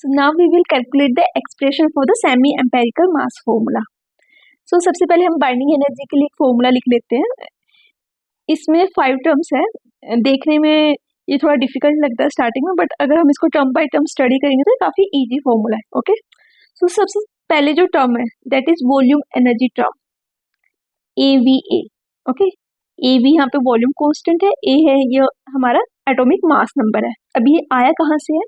So now we will calculate the expression for the semi empirical mass formula. So सबसे पहले हम binding energy के लिए एक फॉर्मूला लिख लेते हैं. इसमें 5 टर्म्स है. देखने में ये थोड़ा डिफिकल्ट लगता है स्टार्टिंग में, बट अगर हम इसको टर्म बाय टर्म स्टडी करेंगे तो काफी इजी फॉर्मूला है. ओके, सो सबसे पहले जो टर्म है that is volume energy term, AVA. Okay, AV यहाँ पे वॉल्यूम कांस्टेंट है, A है ये हमारा एटॉमिक मास नंबर है. अभी ये आया कहाँ से है?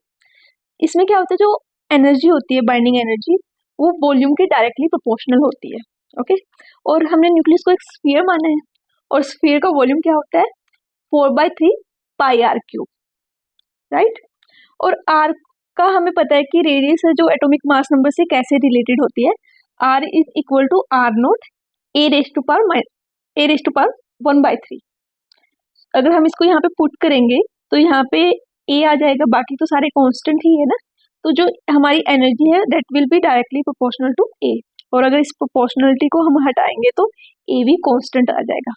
इसमें क्या होता है, जो एनर्जी होती है बाइंडिंग एनर्जी वो वॉल्यूम के डायरेक्टली प्रोपोर्शनल होती है. ओके, और हमने न्यूक्लियस को एक स्फीयर माना है और स्फीयर का वॉल्यूम क्या होता है 4/3 पाई आर क्यूब, राइट. और आर का हमें पता है कि रेडियस है जो एटॉमिक मास नंबर से कैसे रिलेटेड होती है. R is equal to R naught A raise to power 1/3. अगर हम इसको यहाँ पे पुट करेंगे तो यहाँ पे ए आ जाएगा, बाकी तो सारे कांस्टेंट ही है ना. तो जो हमारी एनर्जी है that will be directly proportional to A, और अगर इस प्रोपोर्शनलिटी को हम हटाएंगे तो ए भी कांस्टेंट आ जाएगा.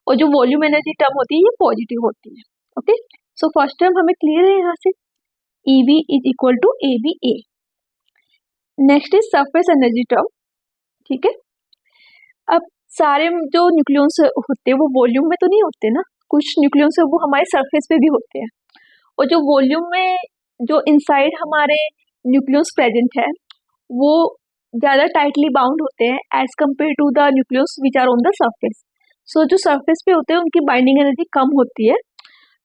और जो वॉल्यूम एनर्जी टर्म होती है ये पॉजिटिव होती है. ओके, सो फर्स्ट टर्म हमें क्लियर है यहाँ से, EV is equal to AVA. Next is surface energy term. ठीक है, अब सारे जो न्यूक्लियॉन्स होते हैं वो वॉल्यूम में तो नहीं होते ना, कुछ न्यूक्लियॉन्स है वो हमारे सरफेस पे भी होते हैं. और जो वॉल्यूम में जो इनसाइड हमारे न्यूक्लियस प्रेजेंट है वो ज़्यादा टाइटली बाउंड होते हैं as compared to the nucleus which are on the surface. So जो सरफेस पे होते हैं उनकी बाइंडिंग एनर्जी कम होती है,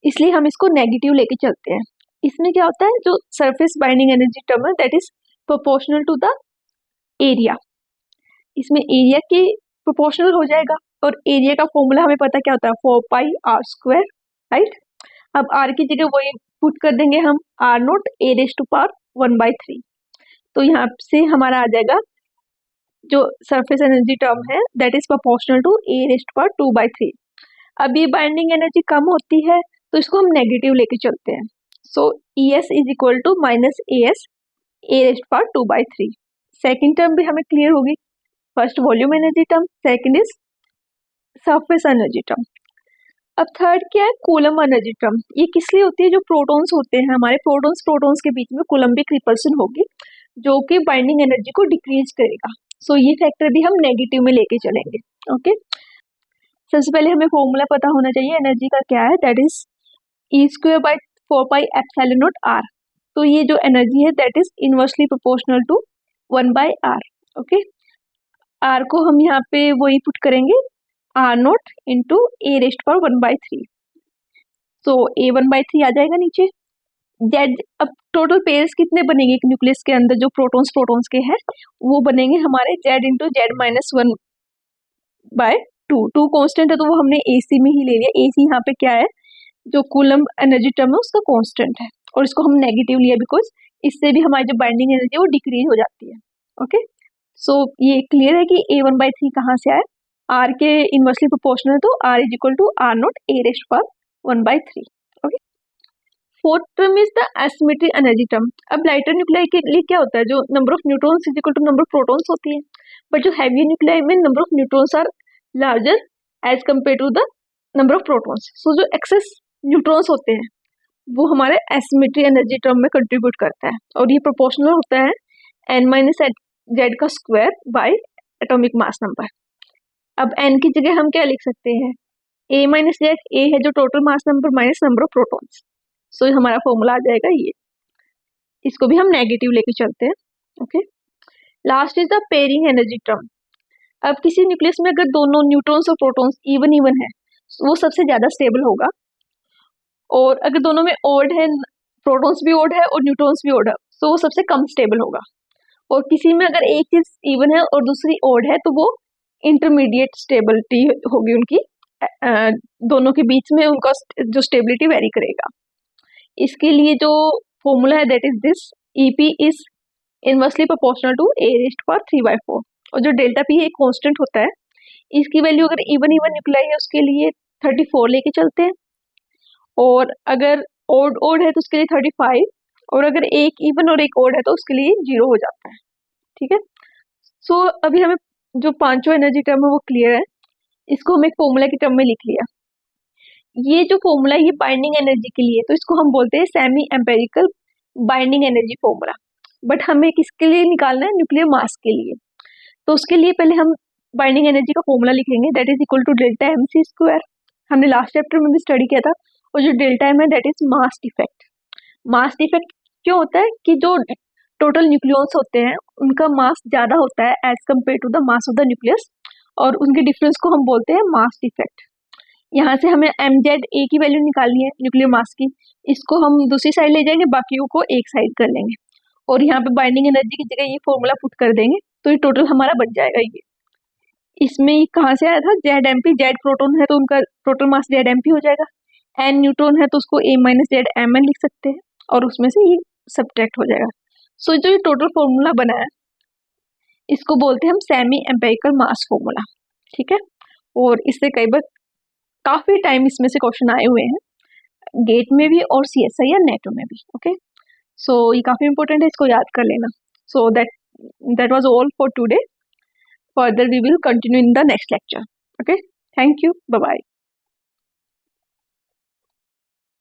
इसलिए हम इसको नेगेटिव लेके चलते हैं. इसमें क्या होता है, जो सरफेस बाइंडिंग एनर्जी टर्म है that is proportional to the area. इसमें एरिया की प्रोपोर्शनल हो जाएगा, और एरिया का फॉर्मूला हमें पता क्या होता है 4πr², राइट. अब आर की जगह वही पुट कर देंगे हम R naught A raise to power 1/3. तो यहाँ से हमारा आ जाएगा जो सरफेस एनर्जी टर्म है that is proportional to A raise to power 2/3. अब ये बाइंडिंग एनर्जी कम होती है तो इसको हम नेगेटिव लेके चलते हैं. So ES is equal to -AS A raise to power 2/3. Second term भी हमें क्लियर होगी. First volume energy term, second is surface energy term. अब थर्ड क्या है, कूलम एनर्जी टर्म. ये किस लिए होती है, जो प्रोटॉन्स होते हैं हमारे प्रोटॉन्स के बीच में कूलम्बिक रिपल्सन होगी जो कि बाइंडिंग एनर्जी को डिक्रीज करेगा. सो ये फैक्टर भी हम नेगेटिव में लेके चलेंगे. ओके, सबसे पहले हमें फॉर्मूला पता होना चाहिए एनर्जी का क्या है, दैट इज E²/4πε0r. तो ये जो एनर्जी है that is inversely proportional to 1/r. Okay, R को हम यहाँ पे वही पुट करेंगे R naught into A raised पर 1/3. तो ए 1/3 आ जाएगा नीचे. जेड, अब टोटल पेयर्स कितने बनेंगे एक न्यूक्लियस के अंदर जो प्रोटॉन्स के हैं वो बनेंगे हमारे जेड इंटू Z-1/2. 2 कांस्टेंट है तो वो हमने AC में ही ले लिया. AC यहाँ पे क्या है, जो कूलम एनर्जी टर्म है उसका कांस्टेंट है, और इसको हम नेगेटिव लिया बिकॉज इससे भी हमारी जो बाइंडिंग एनर्जी है वो डिक्रीज हो जाती है. ओके, सो ये क्लियर है कि A 1/3 कहाँ से आया, आर के इनवर्सली प्रोपोर्शनल, तो R is equal to R naught A raised पर 1/3. Okay, fourth term is the asymmetry energy term. अब लाइटर न्यूक्लियाई के लिए क्या होता है, जो number of neutrons is equal to number of protons होती है, बट जो हैवी न्यूक्लियाई में number of neutrons are larger as compared to the number of protons. So जो एक्सेस न्यूट्रॉन्स होते हैं वो हमारे एसिमेट्री एनर्जी टर्म में कंट्रीब्यूट करता है, और ये प्रोपोर्शनल होता है n-z का square by atomic mass number. अब n की जगह हम क्या लिख सकते हैं, A-Z. A है जो total mass number minus number of protons. So हमारा फॉर्मूला आ जाएगा ये. इसको भी हम नेगेटिव लेके चलते हैं. Okay, last is the pairing energy term. अब किसी न्यूक्लियस में अगर दोनों न्यूट्रॉन्स और प्रोटॉन्स इवन है वो सबसे ज्यादा स्टेबल होगा, और अगर दोनों में ओड है, प्रोटॉन्स भी ओड है और न्यूट्रॉन्स भी ओड है, तो वो सबसे कम स्टेबल होगा. और किसी में अगर एक चीज इवन है और दूसरी ओड है तो वो इंटरमीडिएट स्टेबिलिटी होगी उनकी, दोनों के बीच में उनका जो स्टेबिलिटी वेरी करेगा. इसके लिए जो फॉर्मूला है that is this, EP is inversely proportional to A raised power 3/4. और जो डेल्टा P है कांस्टेंट होता है, इसकी वैल्यू अगर इवन न्यूक्लियाई है उसके लिए 34 लेके चलते हैं, और अगर ओड है तो उसके लिए 35, और अगर एक इवन और एक ओड है तो उसके लिए 0 हो जाता है. ठीक है, सो अभी हमें जो पांचों एनर्जी टर्म है वो क्लियर है. इसको हम एक फॉर्मूला की टर्म में लिख लिया. ये जो फॉर्मूला है ये बाइंडिंग एनर्जी के लिए, तो इसको हम बोलते हैं semi empirical binding energy formula. But हमें किसके लिए निकालना है, न्यूक्लियर मास के लिए। तो उसके लिए पहले हम बाइंडिंग एनर्जी का फॉर्मूला लिखेंगे, that is equal to delta M C square. हमने लास्ट चैप्टर में भी स्टडी किया था। और जो डेल्टा एम है that is mass defect. Mass defect क्यों होता है कि जो टोटल न्यूक्लियस होते हैं उनका मास ज़्यादा होता है as compared to the mass of the nucleus, और उनके डिफरेंस को हम बोलते हैं मास डिफेक्ट। यहाँ से हमें एम जेड ए की वैल्यू निकालनी है न्यूक्लियर मास की, इसको हम दूसरी साइड ले जाएंगे, बाकियों को एक साइड कर लेंगे और यहाँ पे बाइंडिंग एनर्जी की जगह ये फॉर्मूला पुट कर देंगे, तो ये टोटल हमारा बन जाएगा। ये इसमें कहाँ से आया था, Z M P, Z proton है तो उनका total mass Z M P हो जाएगा, एन न्यूट्रॉन है तो उसको A minus Z M N लिख सकते हैं और उसमें से ये सब्ट्रैक्ट हो जाएगा। सो जो ये टोटल फॉर्मूला बना है इसको बोलते हैं हम सेमी एम्पिरिकल मास फॉर्मूला, ठीक है। और इससे कई बार काफ़ी टाइम इसमें से क्वेश्चन आए हुए हैं गेट में भी और CSI या नेटो में भी, ओके। सो ये काफ़ी इंपॉर्टेंट है, इसको याद कर लेना। So that was all for today. Further we will continue in the next lecture, okay. Thank you, bye bye.